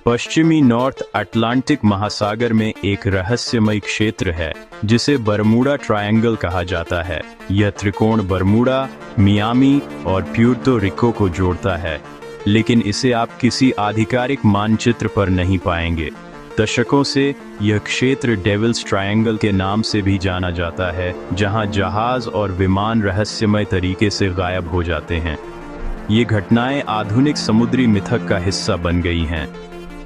पश्चिमी north Atlantic महासागर में एक रहस्यमय क्षेत्र है जिसे बरमूडा ट्रायंगल कहा जाता है। यह त्रिकोण बरमूडा, मियामी और प्यूर्तो रिको को जोड़ता है, लेकिन इसे आप किसी आधिकारिक मानचित्र पर नहीं पाएंगे। दशकों से यह क्षेत्र डेविल्स ट्रायंगल के नाम से भी जाना जाता है, जहां जहाज और विमान रहस्यमय तरीके से गायब हो जाते हैं। ये घटनाएं आधुनिक समुद्री मिथक का हिस्सा बन गई हैं।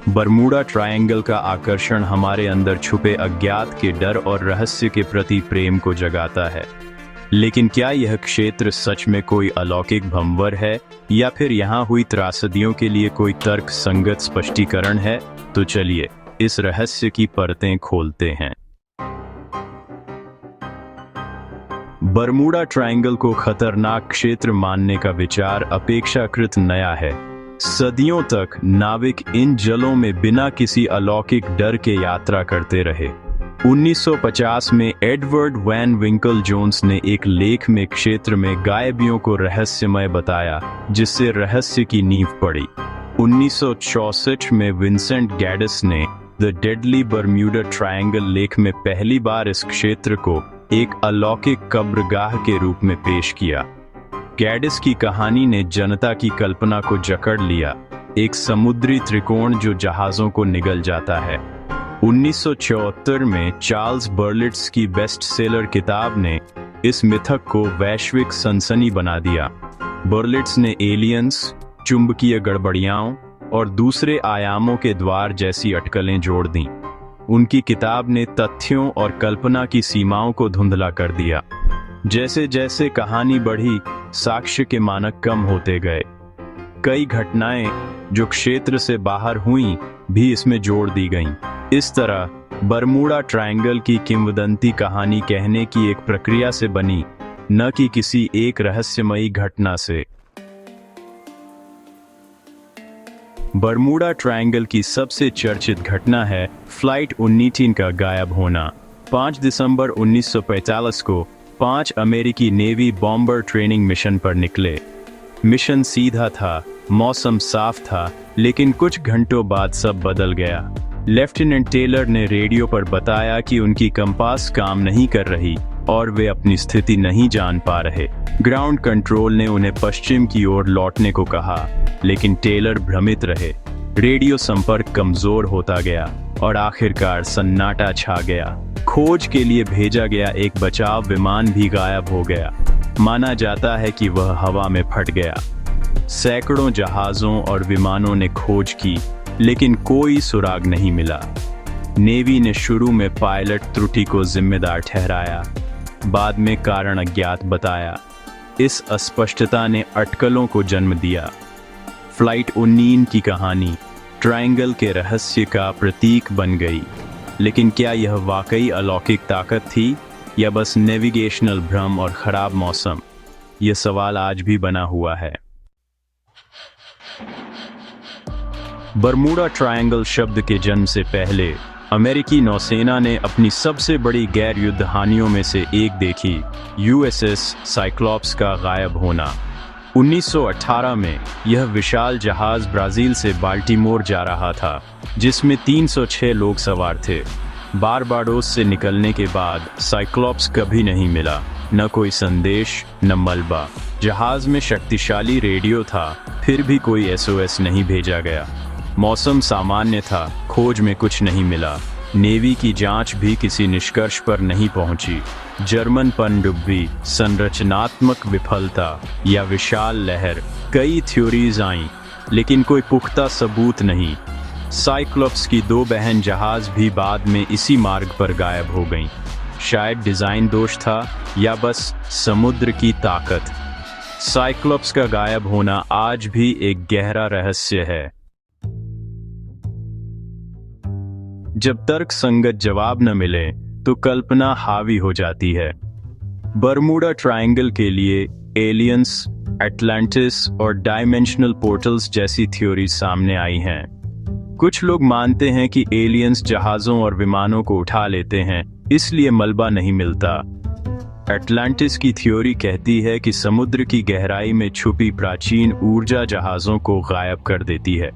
बरमूडा ट्रायंगल का आकर्षण हमारे अंदर छुपे अज्ञात के डर और रहस्य के प्रति प्रेम को जगाता है। लेकिन क्या यह क्षेत्र सच में कोई अलौकिक भंवर है या फिर यहाँ हुई त्रासदियों के लिए कोई तर्क संगत स्पष्टीकरण है? तो चलिए इस रहस्य की परतें खोलते हैं। बरमूडा ट्रायंगल को खतरनाक क्षेत्र मानने का विचार अपेक्षाकृत नया है। सदियों तक नाविक इन जलों में बिना किसी अलौकिक डर के यात्रा करते रहे। 1950 में एडवर्ड वैन विंकल जोन्स ने एक लेख में क्षेत्र में गायबियों को रहस्यमय बताया, जिससे रहस्य की नींव पड़ी। 1964 में विंसेंट गैडिस ने द डेडली बरम्यूडा ट्रायंगल लेख में पहली बार इस क्षेत्र को एक अलौकिक कब्रगाह के रूप में पेश किया। गैडिस की कहानी ने जनता की कल्पना को जकड़ लिया, एक समुद्री त्रिकोण जो जहाजों को निगल जाता है। 1974 में चार्ल्स बर्लिट्स की बेस्ट सेलर किताब ने इस मिथक को वैश्विक सनसनी बना दिया। बर्लिट्स ने एलियंस, चुंबकीय गड़बड़ियाओं और दूसरे आयामों के द्वार जैसी अटकलें जोड़ दीं। उनकी किताब ने तथ्यों और कल्पना की सीमाओं को धुंधला कर दिया। जैसे जैसे कहानी बढ़ी, साक्ष्य के मानक कम होते गए। कई घटनाएं जो क्षेत्र से बाहर हुईं भी इसमें जोड़ दी गईं। इस तरह बरमूडा ट्रायंगल की किंवदंती कहानी कहने की एक प्रक्रिया से बनी, न कि किसी एक रहस्यमयी घटना से। बरमूडा ट्रायंगल की सबसे चर्चित घटना है फ्लाइट 19 का गायब होना। 5 दिसंबर 1945 को 5 अमेरिकी नेवी बॉम्बर ट्रेनिंग मिशन पर निकले। मिशन सीधा था, मौसम साफ था, लेकिन कुछ घंटों बाद सब बदल गया। लेफ्टिनेंट टेलर ने रेडियो पर बताया कि उनकी कंपास काम नहीं कर रही और वे अपनी स्थिति नहीं जान पा रहे। ग्राउंड कंट्रोल ने उन्हें पश्चिम की ओर लौटने को कहा, लेकिन टेलर भ्रमित रहे। रेडियो संपर्क कमजोर होता गया और आखिरकार सन्नाटा छा गया। खोज के लिए भेजा गया एक बचाव विमान भी गायब हो गया। माना जाता है कि वह हवा में फट गया। सैकड़ों जहाज़ों और विमानों ने खोज की, लेकिन कोई सुराग नहीं मिला। नेवी ने शुरू में पायलट त्रुटि को जिम्मेदार ठहराया, बाद में कारण अज्ञात बताया। इस अस्पष्टता ने अटकलों को जन्म दिया। फ्लाइट 19 की कहानी ट्रायंगल के रहस्य का प्रतीक बन गई। लेकिन क्या यह वाकई अलौकिक ताकत थी या बस नेविगेशनल भ्रम और खराब मौसम? यह सवाल आज भी बना हुआ है। बरमूडा ट्रायंगल शब्द के जन्म से पहले अमेरिकी नौसेना ने अपनी सबसे बड़ी गैर युद्ध हानियों में से एक देखी, यूएसएस साइक्लॉप्स का गायब होना। 1918 में यह विशाल जहाज ब्राजील से बाल्टीमोर जा रहा था, जिसमें 306 लोग सवार थे। बारबाडोस से निकलने के बाद साइक्लॉप्स कभी नहीं मिला, न कोई संदेश, न मलबा। जहाज में शक्तिशाली रेडियो था, फिर भी कोई एसओएस नहीं भेजा गया। मौसम सामान्य था, खोज में कुछ नहीं मिला। नेवी की जांच भी किसी निष्कर्ष पर नहीं पहुंची। जर्मन पनडुब्बी, संरचनात्मक विफलता या विशाल लहर, कई थ्योरीज आईं, लेकिन कोई पुख्ता सबूत नहीं। साइक्लोप्स की 2 बहन जहाज भी बाद में इसी मार्ग पर गायब हो गईं। शायद डिजाइन दोष था या बस समुद्र की ताकत। साइक्लोप्स का गायब होना आज भी एक गहरा रहस्य है। जब तर्क संगत जवाब न मिले तो कल्पना हावी हो जाती है। बरमूडा ट्रायंगल के लिए एलियंस, अटलांटिस और डायमेंशनल पोर्टल्स जैसी थ्योरी सामने आई हैं। कुछ लोग मानते हैं कि एलियंस जहाज़ों और विमानों को उठा लेते हैं, इसलिए मलबा नहीं मिलता। अटलांटिस की थ्योरी कहती है कि समुद्र की गहराई में छुपी प्राचीन ऊर्जा जहाज़ों को गायब कर देती है।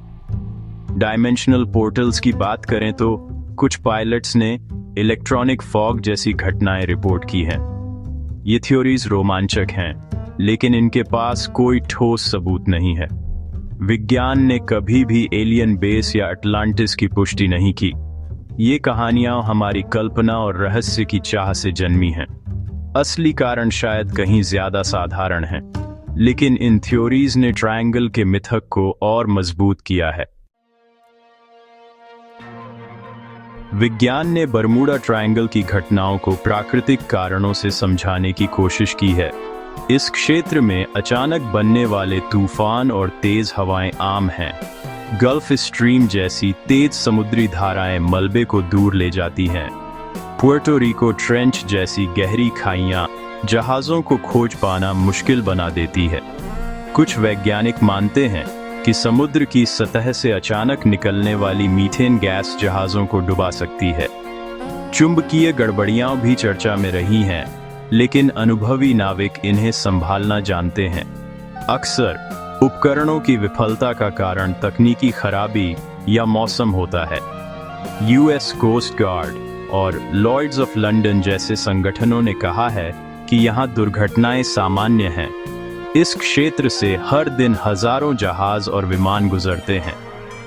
डायमेंशनल पोर्टल्स की बात करें तो कुछ पायलट्स ने इलेक्ट्रॉनिक फॉग जैसी घटनाएं रिपोर्ट की हैं। ये थ्योरीज रोमांचक हैं, लेकिन इनके पास कोई ठोस सबूत नहीं है। विज्ञान ने कभी भी एलियन बेस या अटलांटिस की पुष्टि नहीं की। ये कहानियां हमारी कल्पना और रहस्य की चाह से जन्मी हैं। असली कारण शायद कहीं ज्यादा साधारण है, लेकिन इन थ्योरीज ने ट्रायंगल के मिथक को और मजबूत किया है। विज्ञान ने बरमूडा ट्रायंगल की घटनाओं को प्राकृतिक कारणों से समझाने की कोशिश की है। इस क्षेत्र में अचानक बनने वाले तूफान और तेज हवाएं आम हैं। गल्फ स्ट्रीम जैसी तेज समुद्री धाराएं मलबे को दूर ले जाती हैं। पुर्टो रिको ट्रेंच जैसी गहरी खाइयां जहाज़ों को खोज पाना मुश्किल बना देती है। कुछ वैज्ञानिक मानते हैं कि समुद्र की सतह से अचानक निकलने वाली मीथेन गैस जहाज़ों को डुबा सकती है। चुंबकीय गड़बड़ियां भी चर्चा में रही हैं, लेकिन अनुभवी नाविक इन्हें संभालना जानते हैं। अक्सर उपकरणों की विफलता का कारण तकनीकी खराबी या मौसम होता है। यूएस कोस्ट गार्ड और लॉयड्स ऑफ लंदन जैसे संगठनों ने कहा है कि यहाँ दुर्घटनाएं सामान्य हैं। इस क्षेत्र से हर दिन हजारों जहाज और विमान गुजरते हैं।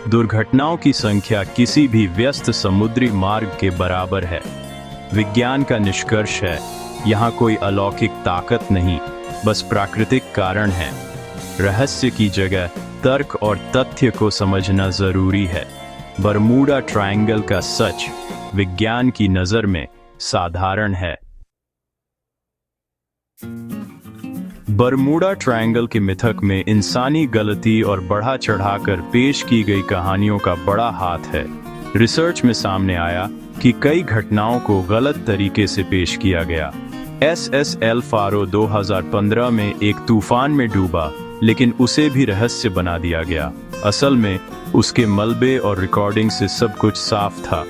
दुर्घटनाओं की संख्या किसी भी व्यस्त समुद्री मार्ग के बराबर है। विज्ञान का निष्कर्ष है, यहाँ कोई अलौकिक ताकत नहीं, बस प्राकृतिक कारण है। रहस्य की जगह तर्क और तथ्य को समझना जरूरी है। बरमूडा ट्रायंगल का सच विज्ञान की नजर में साधारण है। बरमूडा ट्रायंगल के मिथक में इंसानी गलती और बढ़ा चढ़ाकर पेश की गई कहानियों का बड़ा हाथ है। रिसर्च में सामने आया कि कई घटनाओं को गलत तरीके से पेश किया गया। एल फारो 2015 में एक तूफान में डूबा, लेकिन उसे भी रहस्य बना दिया गया। असल में उसके मलबे और रिकॉर्डिंग से सब कुछ साफ था।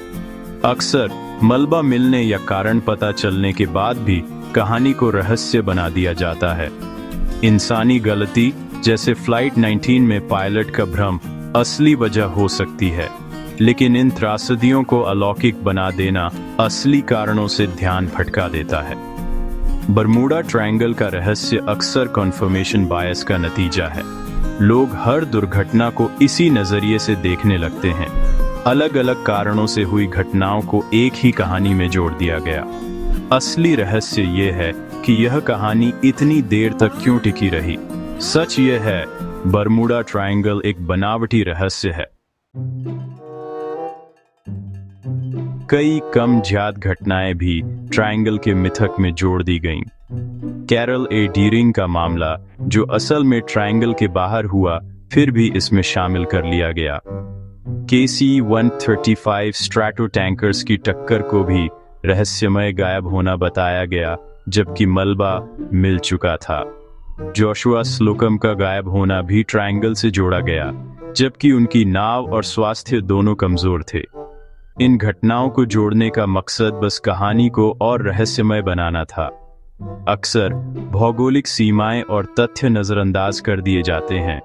अक्सर मलबा मिलने या कारण पता चलने के बाद भी कहानी को रहस्य बना दिया जाता है। इंसानी गलती, जैसे फ्लाइट 19 में पायलट का भ्रम, असली वजह हो सकती है, लेकिन इन त्रासदियों को अलौकिक बना देना असली कारणों से ध्यान भटका देता है। बरमूडा ट्रायंगल का रहस्य अक्सर कन्फर्मेशन बायस का नतीजा है। लोग हर दुर्घटना को इसी नजरिए से देखने लगते हैं। अलग अलग कारणों से हुई घटनाओं को एक ही कहानी में जोड़ दिया गया। असली रहस्य ये है कि यह कहानी इतनी देर तक क्यों टिकी रही। सच ये है, बरमूडा ट्रायंगल एक बनावटी रहस्य है। कई कम ज्ञात घटनाएं भी ट्रायंगल के मिथक में जोड़ दी गईं। कैरल ए डीरिंग का मामला, जो असल में ट्रायंगल के बाहर हुआ, फिर भी इसमें शामिल कर लिया गया। KC-135 स्ट्रैटो टैंकर्स की टक्कर को भी रहस्यमय गायब होना बताया गया, जबकि मलबा मिल चुका था। जोशुआ स्लोकम का गायब होना भी ट्रायंगल से जोड़ा गया, जबकि उनकी नाव और स्वास्थ्य दोनों कमजोर थे। इन घटनाओं को जोड़ने का मकसद बस कहानी को और रहस्यमय बनाना था। अक्सर भौगोलिक सीमाएं और तथ्य नजरअंदाज कर दिए जाते हैं।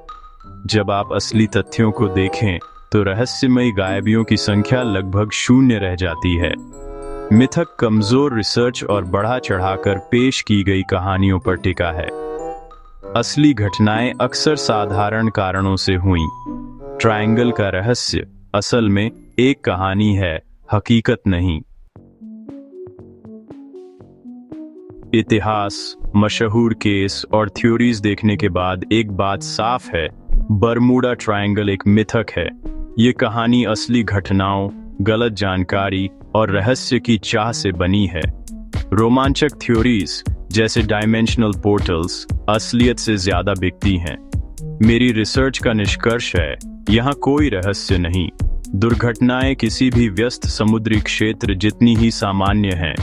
जब आप असली तथ्यों को देखें तो रहस्यमयी गायबियों की संख्या लगभग शून्य रह जाती है। मिथक कमजोर रिसर्च और बढ़ा चढ़ाकर पेश की गई कहानियों पर टिका है। असली घटनाएं अक्सर साधारण कारणों से हुईं। ट्रायंगल का रहस्य असल में एक कहानी है, हकीकत नहीं। इतिहास, मशहूर केस और थ्योरीज देखने के बाद एक बात साफ है, बरमूडा ट्रायंगल एक मिथक है। ये कहानी असली घटनाओं, गलत जानकारी और रहस्य की चाह से बनी है। रोमांचक थ्योरीज जैसे डायमेंशनल पोर्टल्स असलियत से ज्यादा बिकती हैं। मेरी रिसर्च का निष्कर्ष है, यहाँ कोई रहस्य नहीं। दुर्घटनाएं किसी भी व्यस्त समुद्री क्षेत्र जितनी ही सामान्य हैं।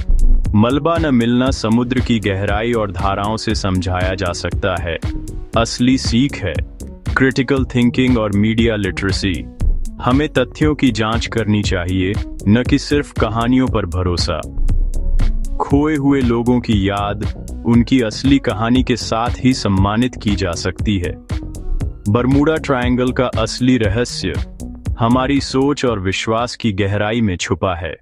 मलबा न मिलना समुद्र की गहराई और धाराओं से समझाया जा सकता है। असली सीख है क्रिटिकल थिंकिंग और मीडिया लिटरेसी। हमें तथ्यों की जांच करनी चाहिए, न कि सिर्फ कहानियों पर भरोसा। खोए हुए लोगों की याद उनकी असली कहानी के साथ ही सम्मानित की जा सकती है। बरमूडा ट्रायंगल का असली रहस्य हमारी सोच और विश्वास की गहराई में छुपा है।